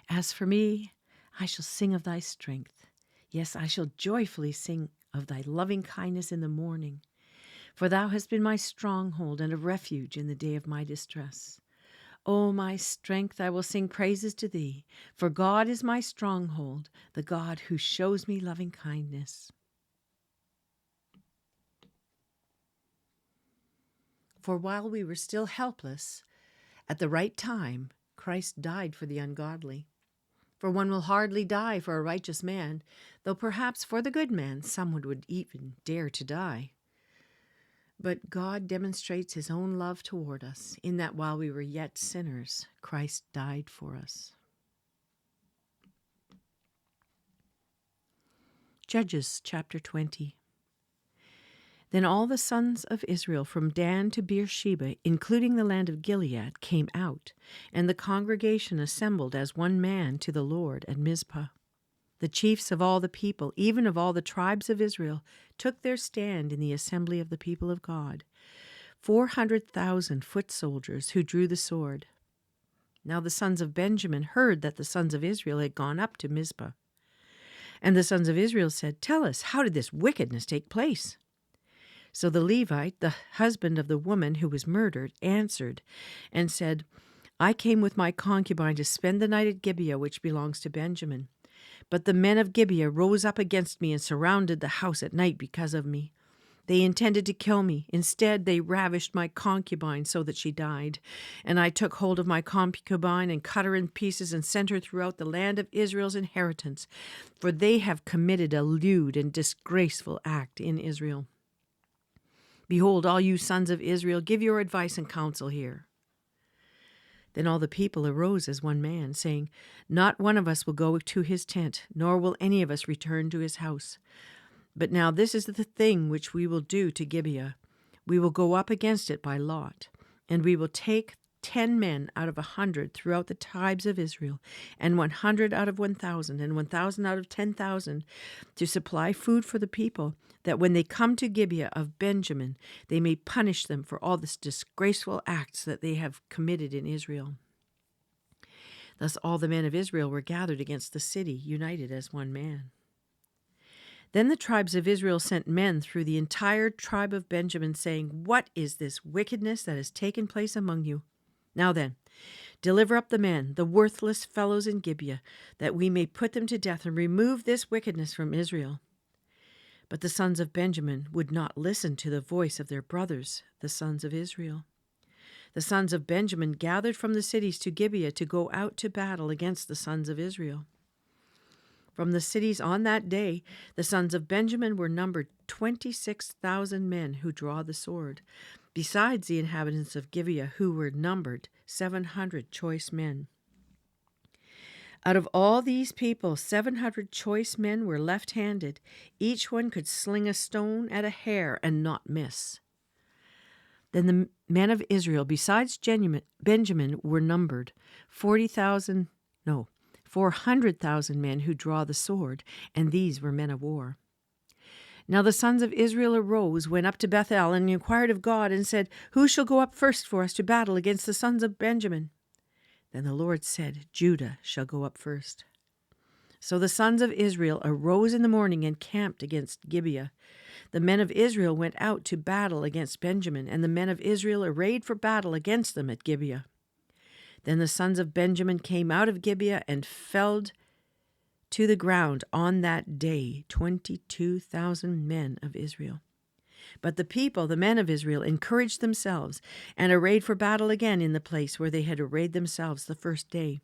As for me, I shall sing of thy strength. Yes, I shall joyfully sing of thy loving kindness in the morning. For thou hast been my stronghold and a refuge in the day of my distress. O my strength, I will sing praises to thee, for God is my stronghold, the God who shows me loving kindness. For while we were still helpless, at the right time, Christ died for the ungodly. For one will hardly die for a righteous man, though perhaps for the good man someone would even dare to die. But God demonstrates his own love toward us, in that while we were yet sinners, Christ died for us. Judges chapter 20. Then all the sons of Israel from Dan to Beersheba, including the land of Gilead, came out, and the congregation assembled as one man to the Lord at Mizpah. The chiefs of all the people, even of all the tribes of Israel, took their stand in the assembly of the people of God, 400,000 foot soldiers who drew the sword. Now the sons of Benjamin heard that the sons of Israel had gone up to Mizpah. And the sons of Israel said, "Tell us, how did this wickedness take place?" So the Levite, the husband of the woman who was murdered, answered and said, "I came with my concubine to spend the night at Gibeah, which belongs to Benjamin. But the men of Gibeah rose up against me and surrounded the house at night because of me. They intended to kill me. Instead, they ravished my concubine so that she died. And I took hold of my concubine and cut her in pieces and sent her throughout the land of Israel's inheritance, for they have committed a lewd and disgraceful act in Israel. Behold, all you sons of Israel, give your advice and counsel here." Then all the people arose as one man, saying, "Not one of us will go to his tent, nor will any of us return to his house. But now this is the thing which we will do to Gibeah. We will go up against it by lot, and we will take 10 men out of 100 throughout the tribes of Israel, and 100 out of 1,000, and 1,000 out of 10,000, to supply food for the people, that when they come to Gibeah of Benjamin, they may punish them for all the disgraceful acts that they have committed in Israel." Thus all the men of Israel were gathered against the city, united as one man. Then the tribes of Israel sent men through the entire tribe of Benjamin, saying, "What is this wickedness that has taken place among you? Now then, deliver up the men, the worthless fellows in Gibeah, that we may put them to death and remove this wickedness from Israel." But the sons of Benjamin would not listen to the voice of their brothers, the sons of Israel. The sons of Benjamin gathered from the cities to Gibeah to go out to battle against the sons of Israel. From the cities on that day, the sons of Benjamin were numbered 26,000 men who draw the sword, besides the inhabitants of Gibeah, who were numbered 700 choice men. Out of all these people, 700 choice men were left-handed. Each one could sling a stone at a hare and not miss. Then the men of Israel, besides Benjamin, were numbered 400,000 men who draw the sword, and these were men of war. Now the sons of Israel arose, went up to Bethel, and inquired of God, and said, "Who shall go up first for us to battle against the sons of Benjamin?" Then the Lord said, "Judah shall go up first." So the sons of Israel arose in the morning and camped against Gibeah. The men of Israel went out to battle against Benjamin, and the men of Israel arrayed for battle against them at Gibeah. Then the sons of Benjamin came out of Gibeah and felled to the ground on that day 22,000 men of Israel. But the people, the men of Israel, encouraged themselves and arrayed for battle again in the place where they had arrayed themselves the first day.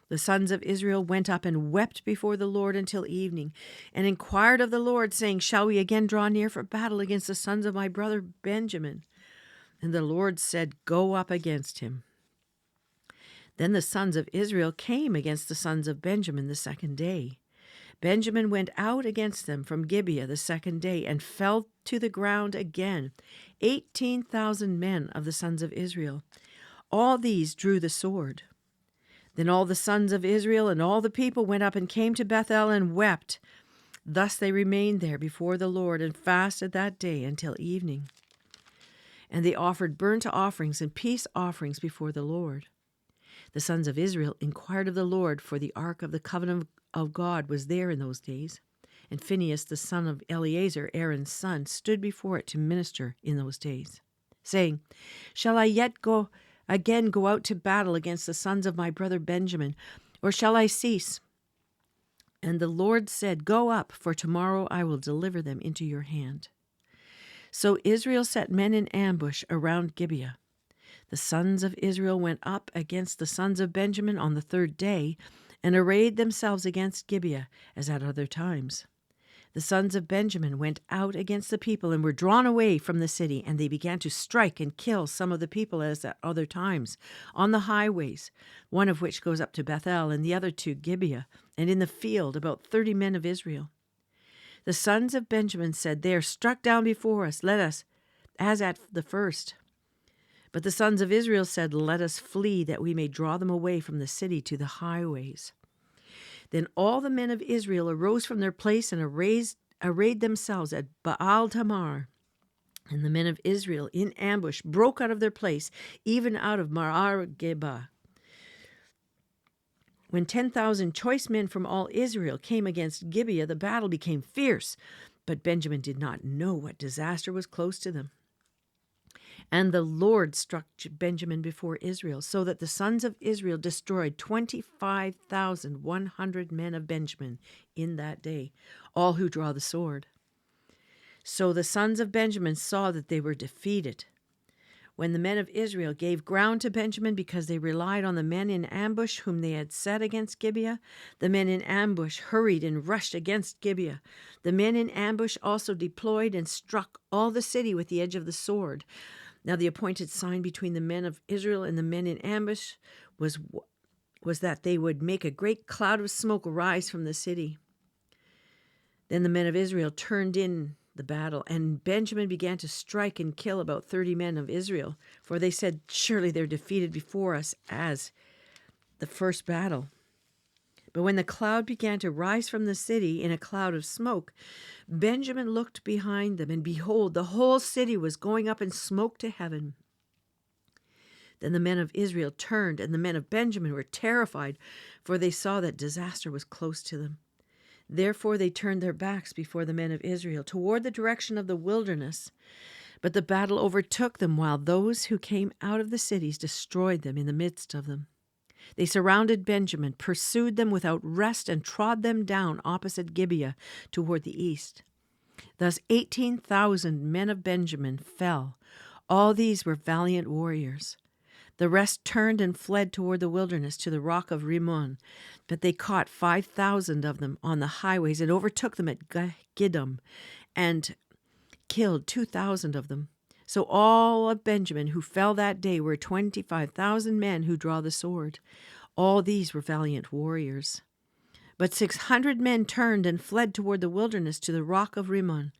The sons of Israel went up and wept before the Lord until evening, and inquired of the Lord, saying, "Shall we again draw near for battle against the sons of my brother Benjamin?" And the Lord said, "Go up against him." Then the sons of Israel came against the sons of Benjamin the second day. Benjamin went out against them from Gibeah the second day and fell to the ground again, 18,000 men of the sons of Israel. All these drew the sword. Then all the sons of Israel and all the people went up and came to Bethel and wept. Thus they remained there before the Lord and fasted that day until evening. And they offered burnt offerings and peace offerings before the Lord. The sons of Israel inquired of the Lord, for the ark of the covenant of God was there in those days. And Phinehas, the son of Eleazar, Aaron's son, stood before it to minister in those days, saying, Shall I yet go out to battle against the sons of my brother Benjamin, or shall I cease? And the Lord said, Go up, for tomorrow I will deliver them into your hand. So Israel set men in ambush around Gibeah. The sons of Israel went up against the sons of Benjamin on the third day, and arrayed themselves against Gibeah, as at other times. The sons of Benjamin went out against the people and were drawn away from the city, and they began to strike and kill some of the people as at other times, on the highways, one of which goes up to Bethel, and the other to Gibeah, and in the field about 30 men of Israel. The sons of Benjamin said, They are struck down before us, let us, as at the first. But the sons of Israel said, Let us flee, that we may draw them away from the city to the highways. Then all the men of Israel arose from their place and arrayed themselves at Baal Tamar. And the men of Israel in ambush broke out of their place, even out of Marargeba. When 10,000 choice men from all Israel came against Gibeah, the battle became fierce. But Benjamin did not know what disaster was close to them. And the Lord struck Benjamin before Israel, so that the sons of Israel destroyed 25,100 men of Benjamin in that day, all who draw the sword. So the sons of Benjamin saw that they were defeated. When the men of Israel gave ground to Benjamin because they relied on the men in ambush whom they had set against Gibeah, the men in ambush hurried and rushed against Gibeah. The men in ambush also deployed and struck all the city with the edge of the sword. Now the appointed sign between the men of Israel and the men in ambush was that they would make a great cloud of smoke rise from the city. Then the men of Israel turned in the battle, and Benjamin began to strike and kill about 30 men of Israel, for they said, Surely they're defeated before us as the first battle. But when the cloud began to rise from the city in a cloud of smoke, Benjamin looked behind them, and behold, the whole city was going up in smoke to heaven. Then the men of Israel turned, and the men of Benjamin were terrified, for they saw that disaster was close to them. Therefore they turned their backs before the men of Israel toward the direction of the wilderness. But the battle overtook them, while those who came out of the cities destroyed them in the midst of them. They surrounded Benjamin, pursued them without rest, and trod them down opposite Gibeah toward the east. Thus 18,000 men of Benjamin fell. All these were valiant warriors. The rest turned and fled toward the wilderness to the rock of Rimmon, but they caught 5,000 of them on the highways and overtook them at Gidom and killed 2,000 of them. So all of Benjamin who fell that day were 25,000 men who draw the sword. All these were valiant warriors. But 600 men turned and fled toward the wilderness to the rock of Rimmon,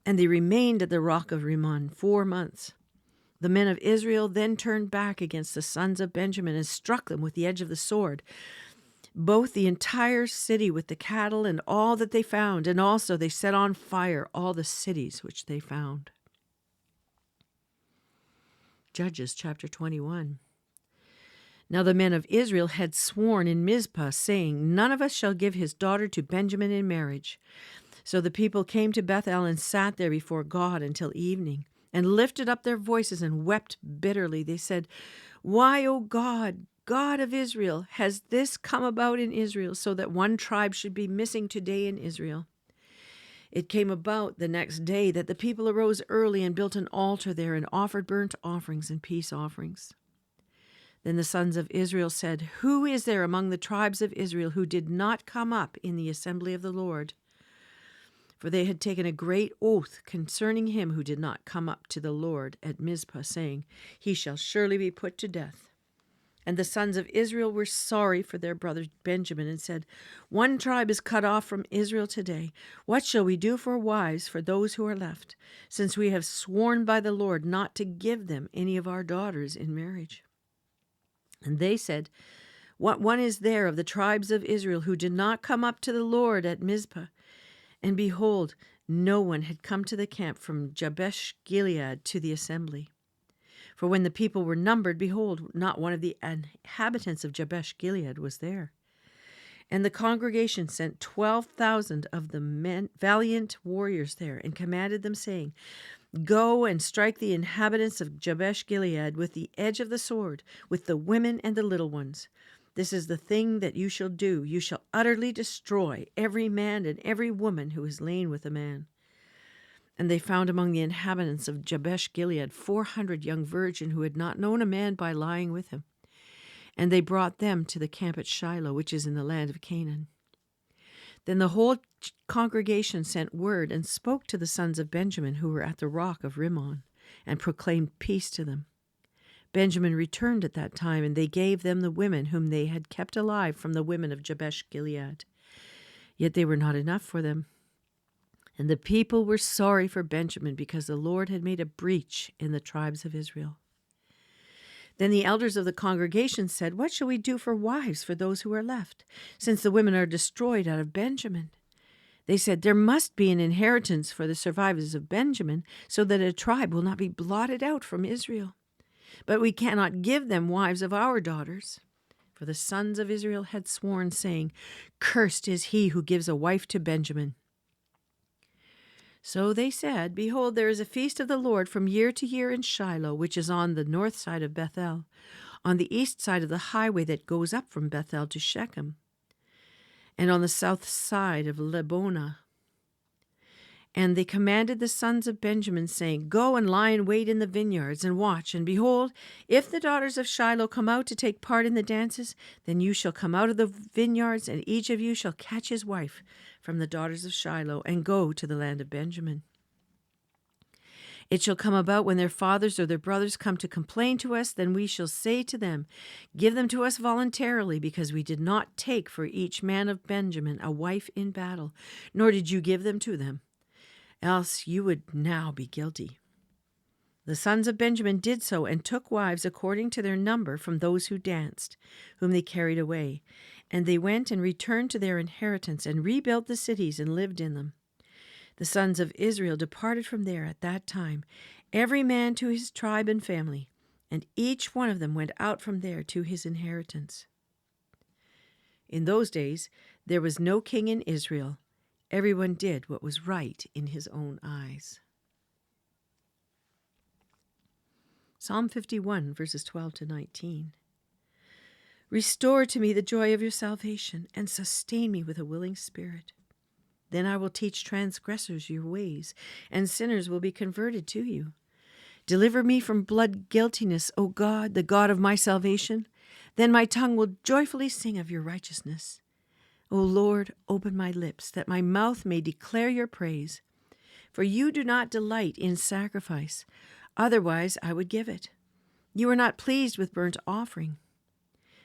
and they remained at the rock of Rimmon 4 months. The men of Israel then turned back against the sons of Benjamin and struck them with the edge of the sword, both the entire city with the cattle and all that they found, and also they set on fire all the cities which they found. Judges chapter 21. Now the men of Israel had sworn in Mizpah, saying, None of us shall give his daughter to Benjamin in marriage. So the people came to Bethel and sat there before God until evening, and lifted up their voices and wept bitterly. They said, Why, O God, God of Israel, has this come about in Israel, so that one tribe should be missing today in Israel? It came about the next day that the people arose early and built an altar there and offered burnt offerings and peace offerings. Then the sons of Israel said, Who is there among the tribes of Israel who did not come up in the assembly of the Lord? For they had taken a great oath concerning him who did not come up to the Lord at Mizpah, saying, He shall surely be put to death. And the sons of Israel were sorry for their brother Benjamin, and said, One tribe is cut off from Israel today. What shall we do for wives for those who are left, since we have sworn by the Lord not to give them any of our daughters in marriage? And they said, What one is there of the tribes of Israel who did not come up to the Lord at Mizpah? And behold, no one had come to the camp from Jabesh Gilead to the assembly. For when the people were numbered, behold, not one of the inhabitants of Jabesh-Gilead was there. And the congregation sent 12,000 of the men, valiant warriors there, and commanded them, saying, Go and strike the inhabitants of Jabesh-Gilead with the edge of the sword, with the women and the little ones. This is the thing that you shall do. You shall utterly destroy every man and every woman who is lain with a man. And they found among the inhabitants of Jabesh-Gilead 400 young virgins who had not known a man by lying with him. And they brought them to the camp at Shiloh, which is in the land of Canaan. Then the whole congregation sent word and spoke to the sons of Benjamin who were at the rock of Rimmon, and proclaimed peace to them. Benjamin returned at that time, and they gave them the women whom they had kept alive from the women of Jabesh-Gilead. Yet they were not enough for them. And the people were sorry for Benjamin, because the Lord had made a breach in the tribes of Israel. Then the elders of the congregation said, What shall we do for wives for those who are left, since the women are destroyed out of Benjamin? They said, There must be an inheritance for the survivors of Benjamin, so that a tribe will not be blotted out from Israel. But we cannot give them wives of our daughters. For the sons of Israel had sworn, saying, Cursed is he who gives a wife to Benjamin. So they said, Behold, there is a feast of the Lord from year to year in Shiloh, which is on the north side of Bethel, on the east side of the highway that goes up from Bethel to Shechem, and on the south side of Lebonah. And they commanded the sons of Benjamin, saying, Go and lie in wait in the vineyards, and watch. And behold, if the daughters of Shiloh come out to take part in the dances, then you shall come out of the vineyards, and each of you shall catch his wife from the daughters of Shiloh, and go to the land of Benjamin. It shall come about when their fathers or their brothers come to complain to us, then we shall say to them, Give them to us voluntarily, because we did not take for each man of Benjamin a wife in battle, nor did you give them to them. Else you would now be guilty. The sons of Benjamin did so, and took wives according to their number from those who danced, whom they carried away. And they went and returned to their inheritance, and rebuilt the cities, and lived in them. The sons of Israel departed from there at that time, every man to his tribe and family, and each one of them went out from there to his inheritance. In those days there was no king in Israel. Everyone did what was right in his own eyes. Psalm 51, verses 12 to 19. Restore to me the joy of your salvation, and sustain me with a willing spirit. Then I will teach transgressors your ways, and sinners will be converted to you. Deliver me from blood guiltiness, O God, the God of my salvation. Then my tongue will joyfully sing of your righteousness. O Lord, open my lips, that my mouth may declare your praise. For you do not delight in sacrifice, otherwise I would give it. You are not pleased with burnt offering.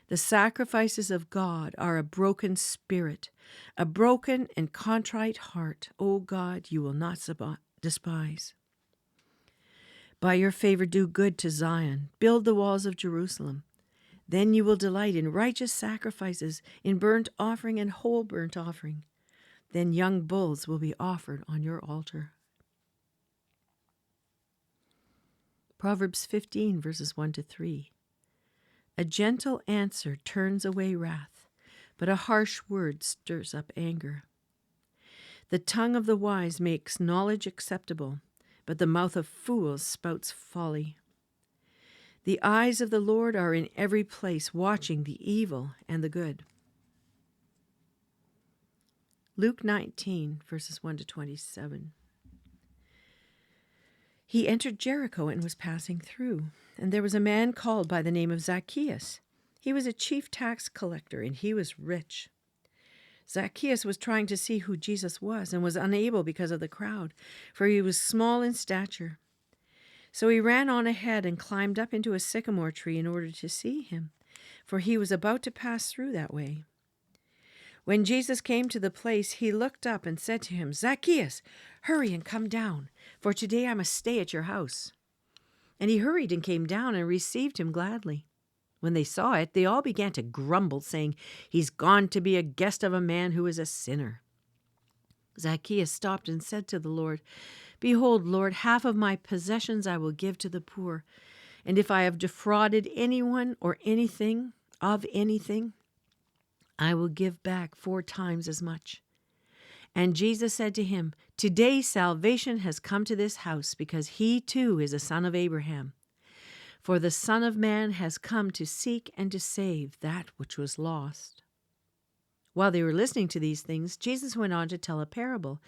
The sacrifices of God are a broken spirit, a broken and contrite heart. O God, you will not despise. By your favor do good to Zion, build the walls of Jerusalem. Then you will delight in righteous sacrifices, in burnt offering and whole burnt offering. Then young bulls will be offered on your altar. Proverbs 15, verses 1 to 3. A gentle answer turns away wrath, but a harsh word stirs up anger. The tongue of the wise makes knowledge acceptable, but the mouth of fools spouts folly. The eyes of the Lord are in every place, watching the evil and the good. Luke 19, verses 1 to 27. He entered Jericho and was passing through, and there was a man called by the name of Zacchaeus. He was a chief tax collector, and he was rich. Zacchaeus was trying to see who Jesus was, and was unable because of the crowd, for he was small in stature. So he ran on ahead and climbed up into a sycamore tree in order to see him, for he was about to pass through that way. When Jesus came to the place, he looked up and said to him, Zacchaeus, hurry and come down, for today I must stay at your house. And he hurried and came down and received him gladly. When they saw it, they all began to grumble, saying, He's gone to be a guest of a man who is a sinner. Zacchaeus stopped and said to the Lord, Behold, Lord, half of my possessions I will give to the poor, And if I have defrauded anyone or anything of anything, I will give back 4 times as much." And Jesus said to him, "Today salvation has come to this house, because he too is a son of Abraham. For the Son of Man has come to seek and to save that which was lost." While they were listening to these things, Jesus went on to tell a parable,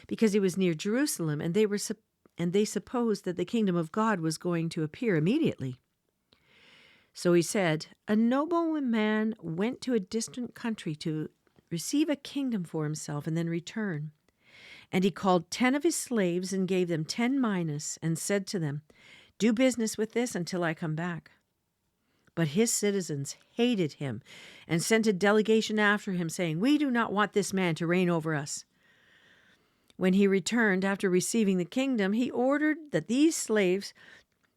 because he was near Jerusalem, and they supposed that the kingdom of God was going to appear immediately. So he said, "A nobleman went to a distant country to receive a kingdom for himself and then return. And he called 10 of his slaves and gave them 10 minas and said to them, 'Do business with this until I come back.' But his citizens hated him and sent a delegation after him, saying, 'We do not want this man to reign over us.' When he returned after receiving the kingdom, he ordered that these slaves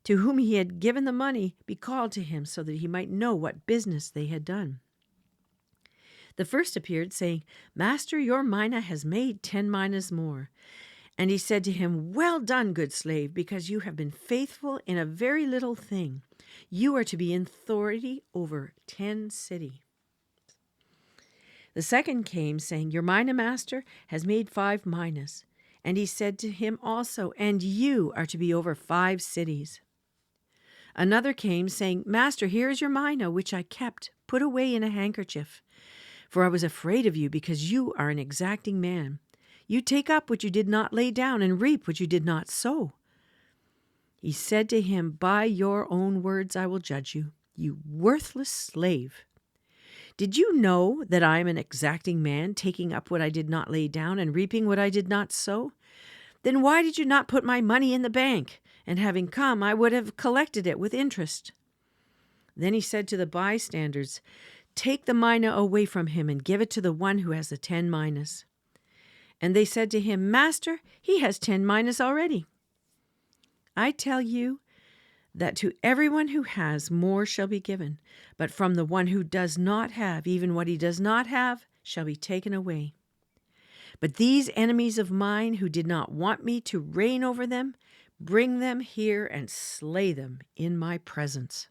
to whom he had given the money be called to him, so that he might know what business they had done. The first appeared, saying, 'Master, your mina has made 10 minas more.' And he said to him, 'Well done, good slave, because you have been faithful in a very little thing. You are to be in authority over 10 cities.' The second came, saying, 'Your mina, master, has made 5 minas.' And he said to him also, 'And you are to be over 5 cities.' Another came, saying, 'Master, here is your mina, which I kept, put away in a handkerchief. For I was afraid of you, because you are an exacting man. You take up what you did not lay down, and reap what you did not sow.' He said to him, 'By your own words I will judge you, you worthless slave. Did you know that I am an exacting man, taking up what I did not lay down, and reaping what I did not sow? Then why did you not put my money in the bank? And having come, I would have collected it with interest.' Then he said to the bystanders, 'Take the mina away from him, and give it to the one who has the 10 minas.' And they said to him, 'Master, he has 10 minas already.' I tell you that to everyone who has, more shall be given, but from the one who does not have, even what he does not have shall be taken away. But these enemies of mine who did not want me to reign over them, bring them here and slay them in my presence."